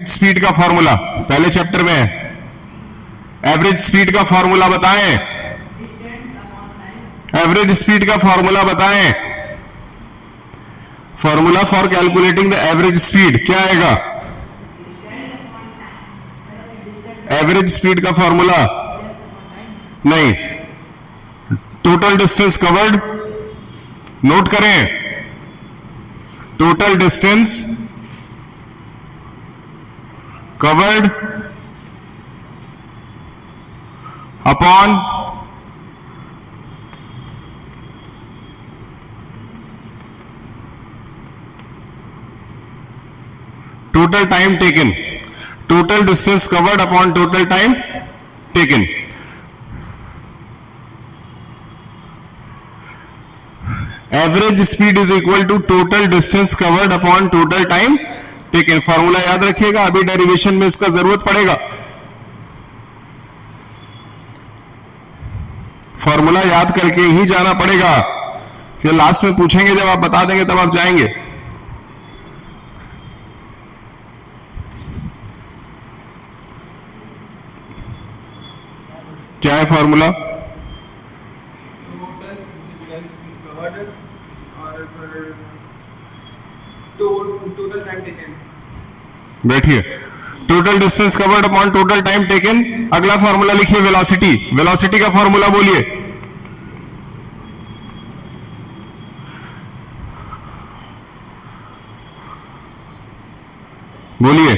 Speed का formula पहले chapter में है। एवरेज स्पीड का फॉर्मूला बताएं। एवरेज स्पीड का फॉर्मूला बताएं। Formula for calculating the average speed क्या आएगा? एवरेज स्पीड का फॉर्मूला नहीं, टोटल डिस्टेंस कवर्ड। नोट करें, total distance covered upon total time taken, total distance covered upon total time taken. Average speed is equal to total distance covered upon total time taken. Formula याद रखिएगा, अभी derivation में इसका जरूरत पड़ेगा। Formula याद करके ही जाना पड़ेगा, फिर लास्ट में पूछेंगे, जब आप बता देंगे तब आप जाएंगे। क्या है फॉर्मूला? बैठिए, total distance covered upon total time taken. अगला फॉर्मूला लिखिए, वेलोसिटी। वेलोसिटी का फॉर्मूला बोलिए। बोलिए,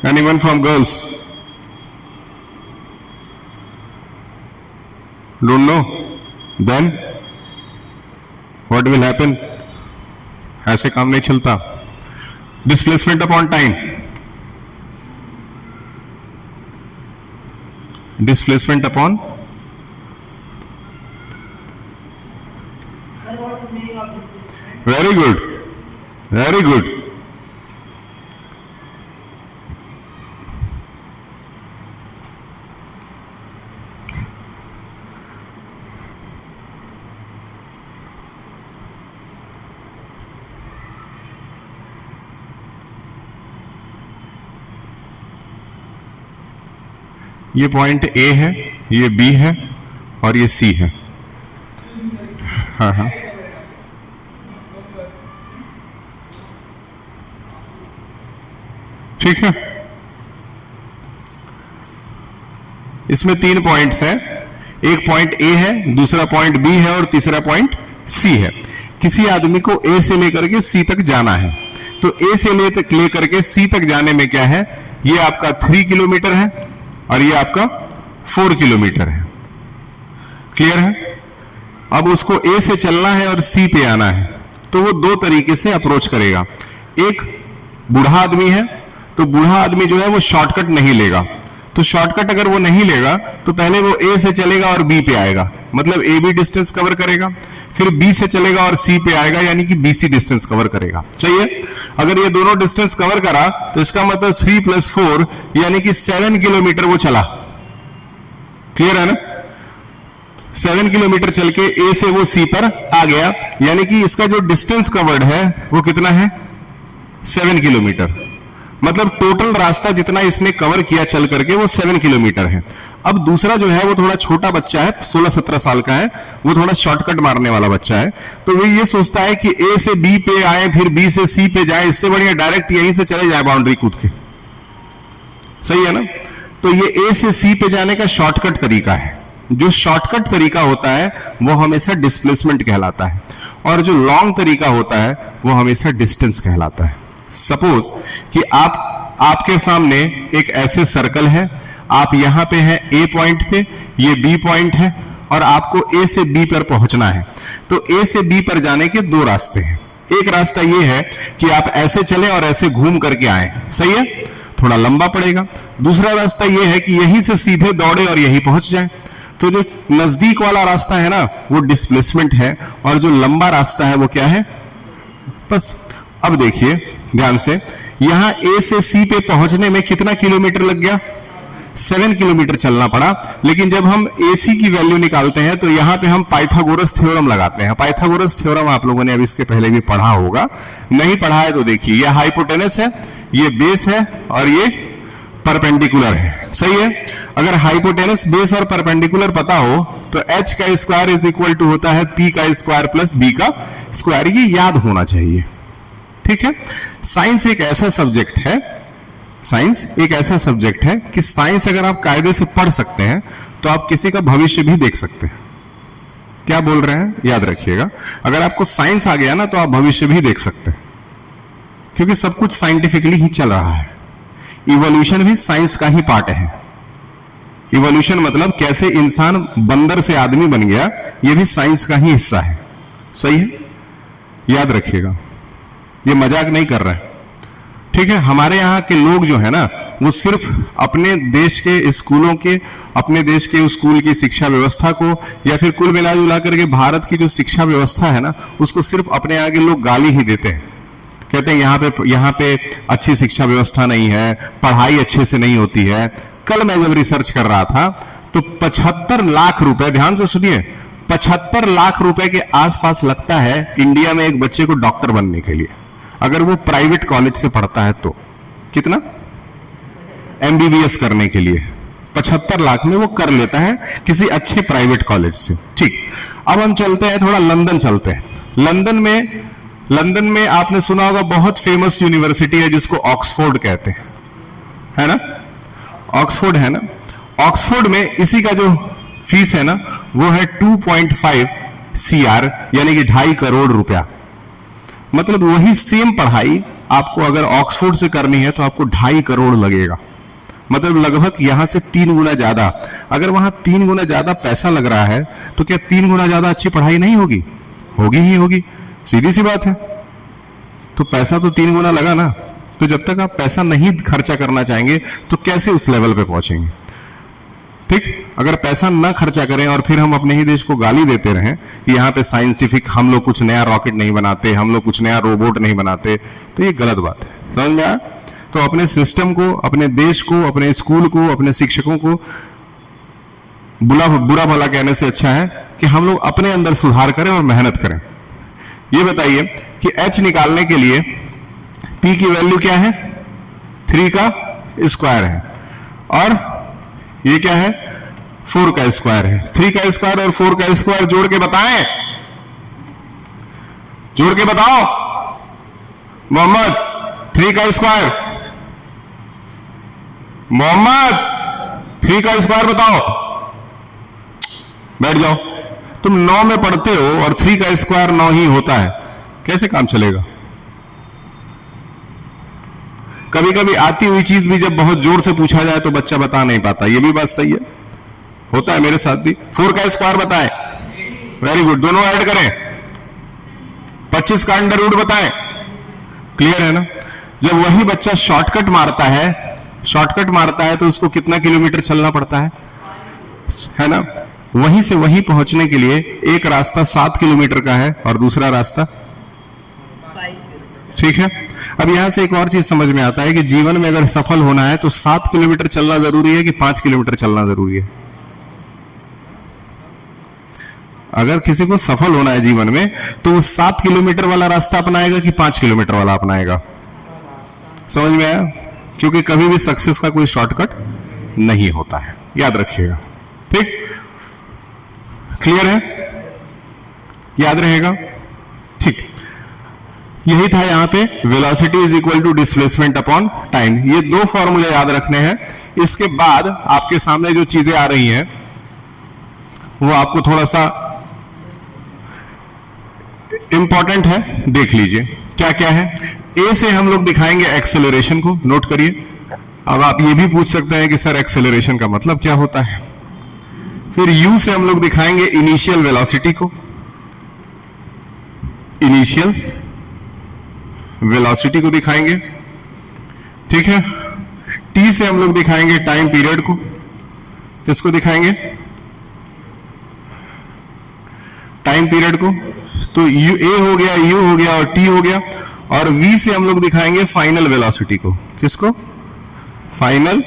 anyone from girls? Don't know? Then what will happen? ऐसे काम नहीं चलता। Displacement upon time, displacement upon very good, very good. ये पॉइंट ए है, ये बी है और ये सी है। हाँ हाँ, ठीक है। इसमें 3 पॉइंट्स हैं, एक पॉइंट ए है, दूसरा पॉइंट बी है और तीसरा पॉइंट सी है। किसी आदमी को ए से लेकर के सी तक जाना है, तो ए से लेकर के सी तक जाने में क्या है, ये आपका 3 किलोमीटर है और ये आपका 4 किलोमीटर है। क्लियर है? अब उसको ए से चलना है और सी पे आना है, तो वो 2 तरीके से अप्रोच करेगा। एक बूढ़ा आदमी है, तो बूढ़ा आदमी जो है वो शॉर्टकट नहीं लेगा। तो शॉर्टकट अगर वो नहीं लेगा तो पहले वो ए से चलेगा और बी पे आएगा, मतलब ए बी डिस्टेंस कवर करेगा, फिर बी से चलेगा और सी पे आएगा, यानी कि बी सी डिस्टेंस कवर करेगा। चाहिए? अगर ये दोनों डिस्टेंस कवर करा तो इसका मतलब 3 + 4 यानी कि 7 किलोमीटर वो चला। क्लियर है ना? 7 किलोमीटर चल के ए से वो सी पर आ गया, यानी कि इसका जो डिस्टेंस कवर्ड है वो कितना है? 7 किलोमीटर। मतलब टोटल रास्ता जितना इसने कवर किया चल करके वो 7 किलोमीटर है। अब दूसरा जो है वो थोड़ा छोटा बच्चा है, 16-17 साल का है, वो थोड़ा शॉर्टकट मारने वाला बच्चा है, तो वो ये सोचता है कि ए से बी पे आए फिर बी से सी पे जाए, इससे बढ़िया डायरेक्ट यहीं से चले जाए बाउंड्री कूद के। सही है ना? तो ये ए से सी पे जाने का शॉर्टकट तरीका है। जो शॉर्टकट तरीका होता है वो हमेशा डिस्प्लेसमेंट कहलाता है, और जो लॉन्ग तरीका होता है वो हमेशा डिस्टेंस कहलाता है। सपोज कि आपके सामने एक ऐसे सर्कल है, आप यहां पे हैं ए पॉइंट पे, ये बी पॉइंट है और आपको ए से बी पर पहुंचना है। तो ए से बी पर जाने के 2 रास्ते हैं। एक रास्ता ये है कि आप ऐसे चलें और ऐसे घूम करके आए, सही है, थोड़ा लंबा पड़ेगा। दूसरा रास्ता ये है कि यहीं से सीधे दौड़े और यहीं पहुंच जाए। तो जो नजदीक वाला रास्ता है ना वो डिस्प्लेसमेंट है, और जो लंबा रास्ता है वो क्या है? बस। अब देखिए ध्यान से, यहां ए से सी पे पहुंचने में कितना किलोमीटर लग गया? 7 किलोमीटर चलना पड़ा। लेकिन जब हम AC की वैल्यू निकालते हैं तो यहां पे हम पाइथागोरस थ्योरम लगाते हैं। पाइथागोरस थ्योरम आप लोगों ने अब इसके पहले भी पढ़ा होगा, नहीं पढ़ा है तो देखिए, ये हाइपोटेनस है, ये बेस है और ये परपेंडिकुलर है, सही है। अगर हाइपोटेनस, बेस और परपेंडिकुलर पता हो तो h का स्क्वायर इज इक्वल टू होता है p का स्क्वायर प्लस b का स्क्वायर, ये याद होना चाहिए, ठीक है। साइंस एक ऐसा सब्जेक्ट है, साइंस एक ऐसा सब्जेक्ट है कि साइंस अगर आप कायदे से पढ़ सकते हैं तो आप किसी का भविष्य भी देख सकते हैं। क्या बोल रहे हैं, याद रखिएगा, अगर आपको साइंस आ गया ना तो आप भविष्य भी देख सकते हैं, क्योंकि सब कुछ साइंटिफिकली ही चल रहा है। इवोल्यूशन भी साइंस का ही पार्ट है। इवोल्यूशन मतलब कैसे इंसान बंदर से आदमी बन गया, यह भी साइंस का ही हिस्सा है, सही है, याद रखिएगा, ये मजाक नहीं कर रहे हैं, ठीक है। हमारे यहाँ के लोग जो है ना, वो सिर्फ अपने देश के स्कूलों के, अपने देश के स्कूल की शिक्षा व्यवस्था को, या फिर कुल मिला जुला करके भारत की जो शिक्षा व्यवस्था है ना, उसको सिर्फ अपने यहाँ के लोग गाली ही देते हैं। कहते हैं यहाँ पे अच्छी शिक्षा व्यवस्था नहीं है, पढ़ाई अच्छे से नहीं होती है। कल मैं जब रिसर्च कर रहा था तो 75 लाख रुपए, ध्यान से सुनिए, 75 लाख रुपए के आसपास लगता है इंडिया में एक बच्चे को डॉक्टर बनने के लिए, अगर वो प्राइवेट कॉलेज से पढ़ता है तो। कितना? MBBS करने के लिए 75 लाख में वो कर लेता है किसी अच्छे प्राइवेट कॉलेज से, ठीक। अब हम चलते हैं थोड़ा, लंदन चलते हैं। लंदन में आपने सुना होगा बहुत फेमस यूनिवर्सिटी है जिसको ऑक्सफोर्ड कहते हैं, है ना, ऑक्सफोर्ड है ना। ऑक्सफोर्ड में इसी का जो फीस है ना वो है 2.5 CR, यानी कि 2.5 करोड़ रुपया। मतलब वही सेम पढ़ाई आपको अगर ऑक्सफोर्ड से करनी है तो आपको 2.5 करोड़ लगेगा, मतलब लगभग यहां से 3 गुना ज्यादा। अगर वहां 3 गुना ज्यादा पैसा लग रहा है तो क्या 3 गुना ज्यादा अच्छी पढ़ाई नहीं होगी? होगी ही होगी, सीधी सी बात है। तो पैसा तो 3 गुना लगा ना, तो जब तक आप पैसा नहीं खर्चा करना चाहेंगे तो कैसे उस लेवल पे पहुंचेंगे, ठीक। अगर पैसा ना खर्चा करें और फिर हम अपने ही देश को गाली देते रहें कि यहाँ पे साइंटिफिक हम लोग कुछ नया रॉकेट नहीं बनाते, हम लोग कुछ नया रोबोट नहीं बनाते, तो ये गलत बात है, समझ में आया। तो अपने सिस्टम को, अपने देश को, अपने स्कूल को, अपने शिक्षकों को बुरा भला कहने से अच्छा है कि हम लोग अपने अंदर सुधार करें और मेहनत करें। ये बताइए कि h निकालने के लिए p की वैल्यू क्या है? 3 का स्क्वायर है, और ये क्या है? 4 का स्क्वायर है। 3 का स्क्वायर और 4 का स्क्वायर जोड़ के बताएं, जोड़ के बताओ मोहम्मद। 3 का स्क्वायर, मोहम्मद 3 का स्क्वायर बताओ। बैठ जाओ, तुम 9 में पढ़ते हो और 3 का स्क्वायर 9 ही होता है, कैसे काम चलेगा? कभी कभी आती हुई चीज भी जब बहुत जोर से पूछा जाए तो बच्चा बता नहीं पाता, ये भी बात सही है, होता है मेरे साथ भी। 4 का स्क्वायर बताएं, वेरी गुड, दोनों ऐड करें। 25 का अंडर रूट बताएं, क्लियर है ना। जब वही बच्चा शॉर्टकट मारता है तो उसको कितना किलोमीटर चलना पड़ता है ना। वहीं से वहीं पहुंचने के लिए एक रास्ता 7 किलोमीटर का है और दूसरा रास्ता, ठीक है। अब यहां से एक और चीज समझ में आता है कि जीवन में अगर सफल होना है तो 7 किलोमीटर चलना जरूरी है कि 5 किलोमीटर चलना जरूरी है? अगर किसी को सफल होना है जीवन में तो वो 7 किलोमीटर वाला रास्ता अपनाएगा कि 5 किलोमीटर वाला अपनाएगा? समझ में आया? क्योंकि कभी भी सक्सेस का कोई शॉर्टकट नहीं होता है, याद रखिएगा, ठीक। क्लियर है, याद रहेगा, ठीक। यही था यहां पे, velocity is equal to displacement upon time. ये 2 फॉर्मूले याद रखने हैं। इसके बाद आपके सामने जो चीजें आ रही हैं वो आपको थोड़ा सा इंपॉर्टेंट है, देख लीजिए क्या क्या है। ए से हम लोग दिखाएंगे एक्सेलरेशन को, नोट करिए। अब आप ये भी पूछ सकते हैं कि सर एक्सेलरेशन का मतलब क्या होता है। फिर यू से हम लोग दिखाएंगे इनिशियल वेलोसिटी को, इनिशियल वेलोसिटी को दिखाएंगे, ठीक है। टी से हम लोग दिखाएंगे टाइम पीरियड को, किसको दिखाएंगे? टाइम पीरियड को। तो यू ए हो गया, यू हो गया और टी हो गया। और वी से हम लोग दिखाएंगे फाइनल वेलोसिटी को, किसको? फाइनल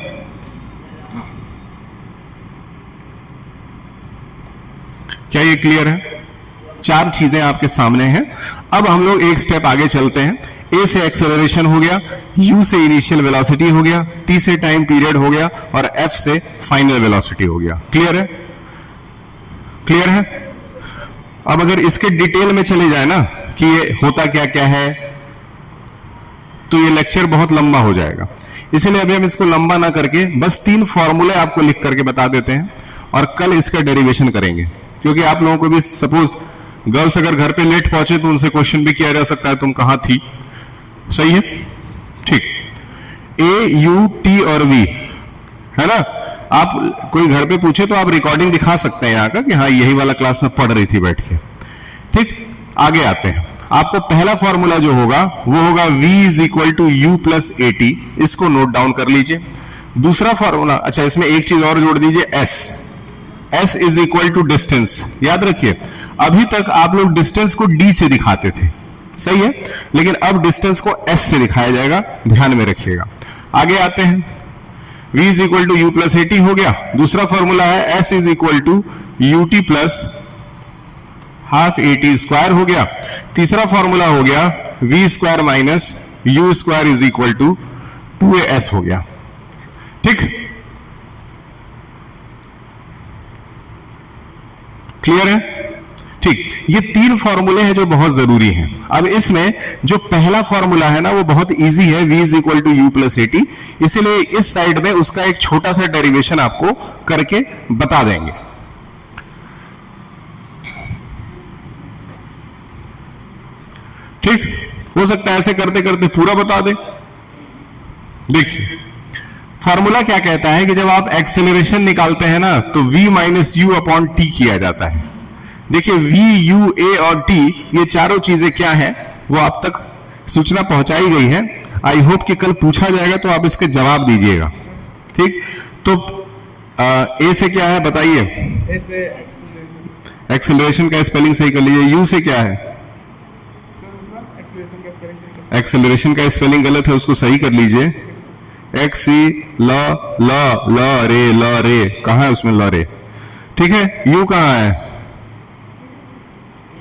क्या ये क्लियर है? चार चीजें आपके सामने हैं। अब हम लोग एक स्टेप आगे चलते हैं। ए से एक्सेलरेशन हो गया, यू से इनिशियल वेलोसिटी हो गया, टी से टाइम पीरियड हो गया और एफ से फाइनल वेलोसिटी हो गया। क्लियर है? क्लियर है? अब अगर इसके डिटेल में चले जाए ना कि ये होता क्या क्या है, तो ये लेक्चर बहुत लंबा हो जाएगा। इसीलिए अभी हम इसको लंबा ना करके बस 3 फॉर्मूले आपको लिख करके बता देते हैं और कल इसका डेरिवेशन करेंगे। क्योंकि आप लोगों को भी सपोज गर्ल्स अगर घर पे लेट पहुंचे तो उनसे क्वेश्चन भी किया जा सकता है, तुम कहां थी? सही है? ठीक। ए, यू, टी और वी, है ना? आप कोई घर पे पूछे तो आप रिकॉर्डिंग दिखा सकते हैं यहाँ का कि हाँ यही वाला क्लास में पढ़ रही थी बैठ के। ठीक, आगे आते हैं। आपको पहला फॉर्मूला जो होगा वो होगा v is equal to u plus a t. इसको नोट डाउन कर लीजिए। दूसरा फॉर्मूला, अच्छा इसमें एक चीज और जोड़ दीजिए, s is equal to distance. याद रखिए अभी तक आप लोग डिस्टेंस को d से दिखाते थे, सही है, लेकिन अब डिस्टेंस को s से दिखाया जाएगा, ध्यान में रखिएगा। आगे आते हैं। v is equal to u plus a t हो गया। दूसरा फॉर्मूला है s is equal to u t plus half a t square हो गया। तीसरा फॉर्मूला हो गया v square minus u square is equal to 2as हो गया। ठीक, क्लियर है? ठीक, ये 3 फॉर्मूले हैं जो बहुत जरूरी हैं। अब इसमें जो पहला फॉर्मूला है ना वो बहुत इजी है, v is equal to u plus a t. इसीलिए इस साइड में उसका एक छोटा सा डेरिवेशन आपको करके बता देंगे। ठीक, हो सकता है ऐसे करते करते पूरा बता दे। देखिए फॉर्मूला क्या कहता है कि जब आप एक्सेलरेशन निकालते हैं ना तो v minus you upon T किया जाता है। देखिए v, u, a और t ये चारों चीजें क्या हैं वो आप तक सूचना पहुंचाई गई है। आई होप कि कल पूछा जाएगा तो आप इसके जवाब दीजिएगा। ठीक, तो a से क्या है बताइए? ए से एक्सेलरेशन का स्पेलिंग सही कर लीजिए। u से क्या है? एक्सेलरेशन का स्पेलिंग गलत है, उसको सही कर लीजिए। एक्स सी ल रे कहां है उसमें ल रे? ठीक है, यू कहां है?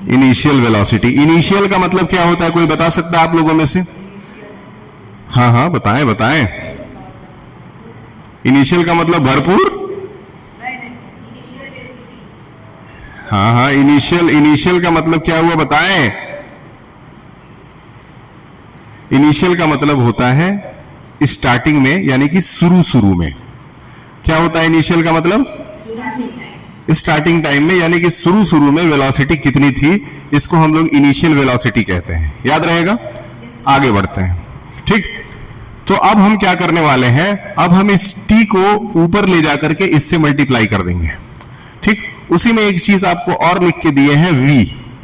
Initial velocity. इनिशियल का मतलब क्या होता है, कोई बता सकता है आप लोगों में से? हाँ हाँ बताएं बताएं। इनिशियल का मतलब भरपूर? हाँ हाँ, इनिशियल का मतलब क्या हुआ बताएं? इनिशियल का मतलब होता है स्टार्टिंग में, यानी कि शुरू में। क्या होता है इनिशियल का मतलब? स्टार्टिंग टाइम में, यानी कि शुरू में वेलोसिटी कितनी थी, इसको हम लोग इनिशियल वेलोसिटी कहते हैं। याद रहेगा? आगे बढ़ते हैं। ठीक, तो अब हम क्या करने वाले हैं, अब हम इस t को ऊपर ले जाकर के इससे मल्टीप्लाई कर देंगे। ठीक, उसी में एक चीज आपको और लिख के दिए हैं,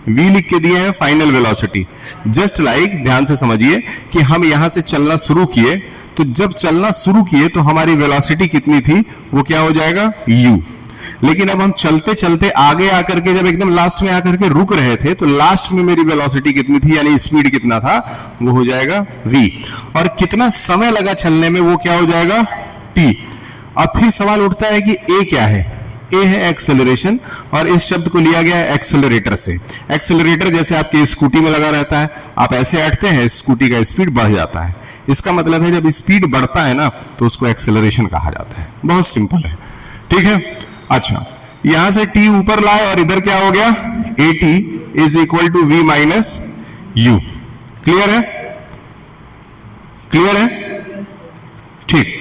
v लिख के दिए हैं फाइनल वेलोसिटी। जस्ट लाइक, ध्यान से समझिए कि हम यहां से चलना शुरू किए, तो जब चलना शुरू किए तो हमारी वेलोसिटी कितनी थी, वो क्या हो जाएगा? u। लेकिन अब हम चलते चलते आगे आकर के जब एकदम लास्ट में आकर के रुक रहे थे तो लास्ट में मेरी वेलोसिटी कितनी थी, यानी स्पीड कितना था, वो हो जाएगा v। और कितना समय लगा चलने में, वो क्या हो जाएगा? t। अब फिर सवाल उठता है कि a क्या है? ए है एक्सेलरेशन, और इस शब्द को लिया गया है एक्सेलरेटर से। एक्सेलरेटर जैसे आपकी स्कूटी में लगा रहता है, आप ऐसे हटते हैं स्कूटी का स्पीड बढ़ जाता है। इसका मतलब है जब स्पीड बढ़ता है ना तो उसको एक्सेलरेशन कहा जाता है। बहुत सिंपल है। ठीक है, अच्छा यहां से टी ऊपर लाए और इधर क्या हो गया? A t is equal to v minus u. Clear है? क्लियर है? ठीक,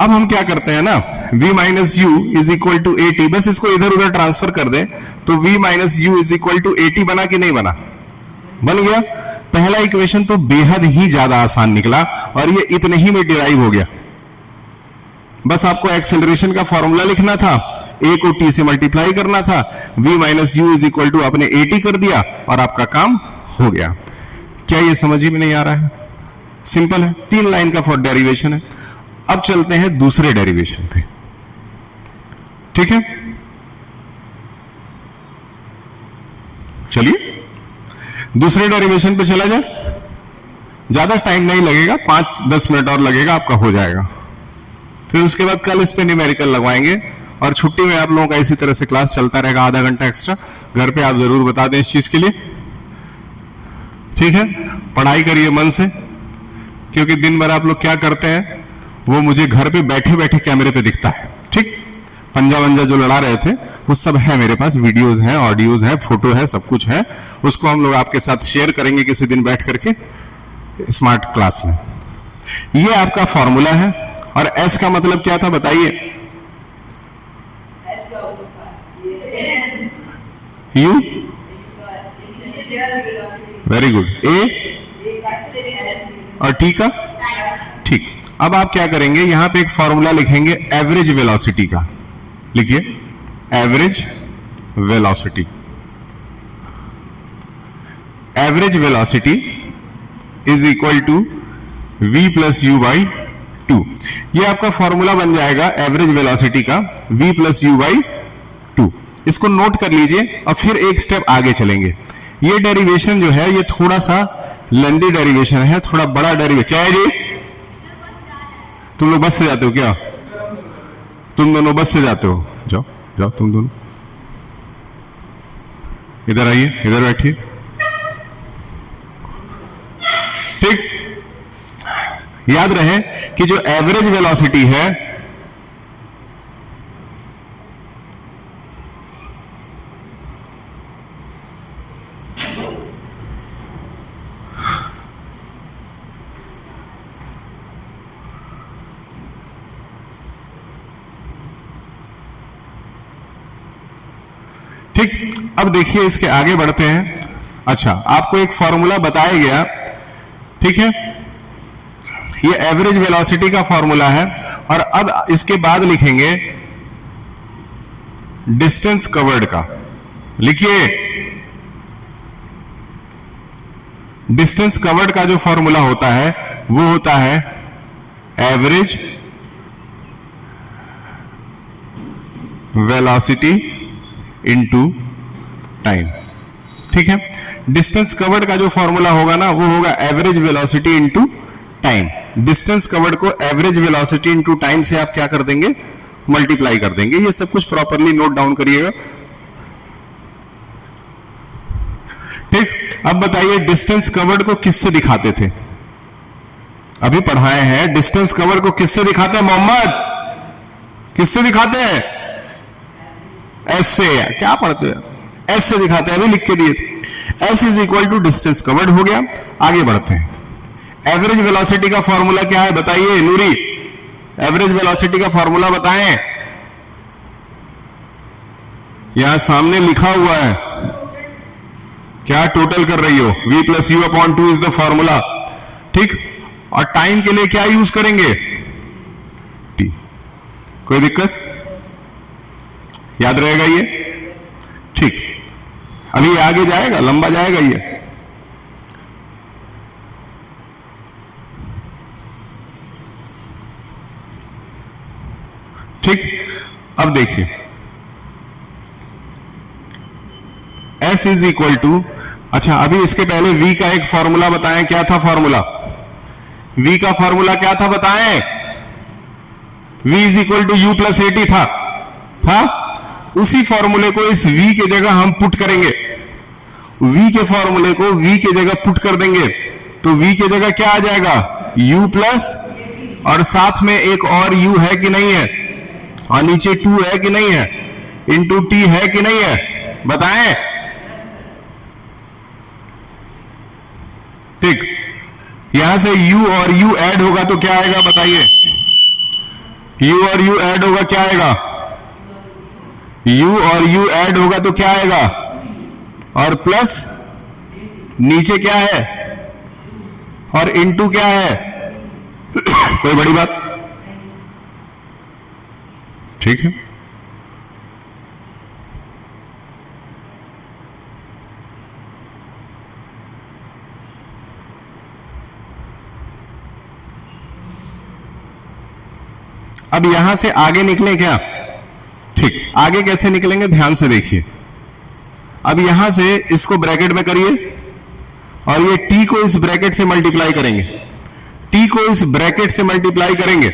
अब हम क्या करते हैं ना, v minus u is equal to a t, बस इसको इधर उधर ट्रांसफर कर दें तो v minus u is equal to a t बना कि नहीं बना? बन गया। पहला इक्वेशन तो बेहद ही ज्यादा आसान निकला और ये इतने ही में डिराइव हो गया। बस आपको एक्सेलरेशन का फॉर्मूला लिखना था, a को t से मल्टीप्लाई करना था, v minus u is equal to आपने ए टी कर दिया और आपका काम हो गया। क्या ये समझ में नहीं आ रहा है? सिंपल है, 3 लाइन का फॉर डेरिवेशन है। अब चलते हैं दूसरे डेरिवेशन पे। ठीक है, चलिए दूसरे डेरिवेशन पे चला जाए। ज्यादा टाइम नहीं लगेगा, 5-10 मिनट और लगेगा, आपका हो जाएगा। फिर उसके बाद कल इस पे न्यूमेरिकल लगवाएंगे और छुट्टी में आप लोगों का इसी तरह से क्लास चलता रहेगा, आधा घंटा एक्स्ट्रा। घर पे आप जरूर बता दें इस चीज के लिए, ठीक है। पढ़ाई करिए मन से, क्योंकि दिन भर आप लोग क्या करते हैं वो मुझे घर पे बैठे बैठे कैमरे पे दिखता है, ठीक। पंजा वंजा जो लड़ा रहे थे वो सब है मेरे पास, वीडियोज हैं, ऑडियोज हैं, फोटो है, सब कुछ है। उसको हम लोग आपके साथ शेयर करेंगे किसी दिन बैठ करके स्मार्ट क्लास में। ये आपका फॉर्मूला है। और एस का मतलब क्या था बताइए? You, very good. ए और टी का, ठीक। अब आप क्या करेंगे, यहां पे एक फॉर्मूला लिखेंगे एवरेज वेलोसिटी का। लिखिए average velocity. Average velocity is equal to v plus u by 2। ये आपका फॉर्मूला बन जाएगा एवरेज वेलोसिटी का, v प्लस यू बाई 2। इसको नोट कर लीजिए और फिर एक स्टेप आगे चलेंगे। ये डेरिवेशन जो है ये थोड़ा सा लेंदी डेरिवेशन है, थोड़ा बड़ा डेरिवेशन। क्या है जी? तुम लोग बस से जाते हो क्या? तुम दोनों बस से जाते हो? जाओ जाओ तुम दोनों, इधर आइए, इधर बैठिए, ठीक। याद रहे कि जो एवरेज वेलोसिटी है ठीक। अब देखिए इसके आगे बढ़ते हैं। अच्छा, आपको एक फॉर्मूला बताया गया, ठीक है। ये एवरेज वेलोसिटी का फॉर्मूला है। और अब इसके बाद लिखेंगे डिस्टेंस कवर्ड का। लिखिए डिस्टेंस कवर्ड का जो फॉर्मूला होता है वो होता है एवरेज वेलोसिटी इनटू टाइम, ठीक है। डिस्टेंस कवर्ड का जो फॉर्मूला होगा ना वो होगा average velocity into time. Distance covered को एवरेज वेलोसिटी इनटू टाइम से आप क्या कर देंगे? मल्टीप्लाई कर देंगे। ये सब कुछ प्रॉपरली नोट डाउन करिएगा, ठीक। अब बताइए डिस्टेंस कवर्ड को किससे दिखाते थे? अभी पढ़ाए हैं डिस्टेंस कवर्ड को किससे दिखाते हैं मोहम्मद? किससे दिखाते हैं? एस से। क्या पढ़ते हैं? एस से दिखाते हैं, अभी लिख के दिए थे। S is equal to distance covered हो गया। आगे बढ़ते हैं। एवरेज वेलोसिटी का फॉर्मूला क्या है बताइए नूरी? एवरेज वेलोसिटी का फॉर्मूला बताएं। यहां सामने लिखा हुआ है, क्या टोटल कर रही हो? v plus you upon 2 is the formula, ठीक। और टाइम के लिए क्या यूज करेंगे? t। कोई दिक्कत? याद रहेगा ये, ठीक। अभी आगे जाएगा, लंबा जाएगा ये। ठीक। अब देखिए S इज इक्वल टू, अच्छा अभी इसके पहले V का एक फॉर्मूला बताएं। क्या था फॉर्मूला? V का फॉर्मूला क्या था बताएं? V is equal to u plus a t था। उसी फॉर्मूले को इस V के जगह हम पुट करेंगे। V के फॉर्मूले को V के जगह पुट कर देंगे तो V के जगह क्या आ जाएगा? U प्लस, और साथ में एक और U है कि नहीं है? और नीचे 2 है कि नहीं है? इंटू T है कि नहीं है? बताएं, ठीक। यहां से U और U ऐड होगा तो क्या आएगा बताइए? U और U ऐड होगा क्या आएगा? U और U ऐड होगा तो क्या आएगा? और प्लस नीचे क्या है? और इंटू क्या है? कोई बड़ी बात, ठीक है। अब यहां से आगे निकले क्या? ठीक, आगे कैसे निकलेंगे ध्यान से देखिए। अब यहां से इसको ब्रैकेट में करिए और ये t को इस ब्रैकेट से मल्टीप्लाई करेंगे। t को इस ब्रैकेट से मल्टीप्लाई करेंगे,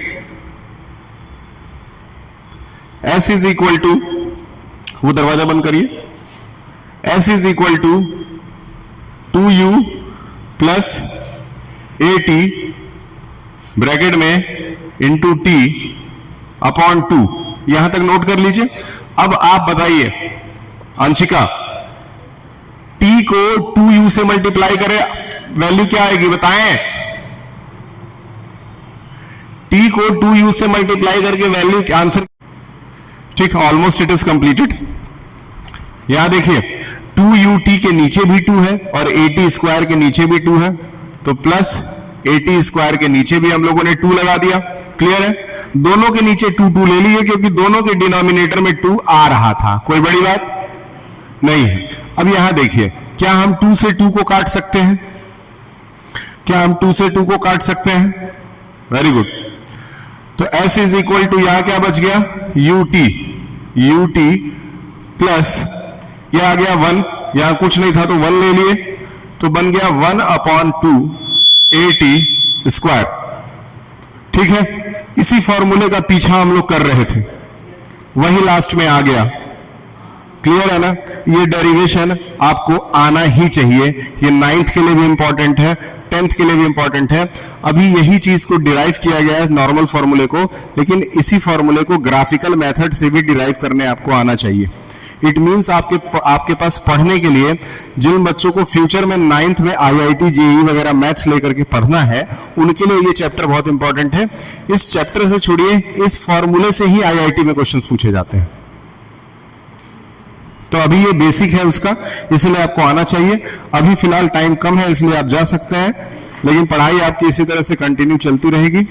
S इज इक्वल टू, वो दरवाजा बंद करिए, S is equal to 2u plus AT bracket में इंटू T अपॉन 2, यहां तक नोट कर लीजिए। अब आप बताइए अंशिका, T को 2u से मल्टीप्लाई करें, वैल्यू क्या आएगी बताएं? T को 2u से मल्टीप्लाई करके वैल्यू आंसर, ठीक, ऑलमोस्ट इट इज कंप्लीटेड। यहां देखिए 2ut के नीचे भी 2 है और AT स्क्वायर के नीचे भी 2 है, तो प्लस AT स्क्वायर के नीचे भी हम लोगों ने 2 लगा दिया। क्लियर है? दोनों के नीचे 2 ले लिए क्योंकि दोनों के डिनोमिनेटर में 2 आ रहा था, कोई बड़ी बात नहीं है। अब यहां देखिए, क्या हम 2 से 2 को काट सकते हैं? क्या हम 2 से 2 को काट सकते हैं? Very good. तो S इज इक्वल टू, यहां क्या बच गया? ut प्लस यह आ गया 1, यहां कुछ नहीं था तो 1 ले लिए, तो बन गया 1 अपॉन 2 AT स्क्वायर। ठीक है, इसी फॉर्मूले का पीछा हम लोग कर रहे थे, वही लास्ट में आ गया। क्लियर है ना? ये डेरिवेशन आपको आना ही चाहिए, ये 9th के लिए भी इंपॉर्टेंट है, 10th के लिए भी इंपॉर्टेंट है। अभी यही चीज को डिराइव किया गया है नॉर्मल फॉर्मूले को, लेकिन इसी फॉर्मूले को ग्राफिकल मेथड से भी डिराइव करने आपको आना चाहिए। इट मीन्स आपके पास पढ़ने के लिए, जिन बच्चों को फ्यूचर में 9th में IIT JEE वगैरह मैथ्स लेकर के पढ़ना है, उनके लिए ये चैप्टर बहुत इंपॉर्टेंट है। इस चैप्टर से छोड़िए, इस फॉर्मूले से ही IIT में क्वेश्चंस पूछे जाते हैं। तो अभी ये बेसिक है उसका, इसलिए आपको आना चाहिए। अभी फिलहाल टाइम कम है इसलिए आप जा सकते हैं, लेकिन पढ़ाई आपकी इसी तरह से कंटिन्यू चलती रहेगी।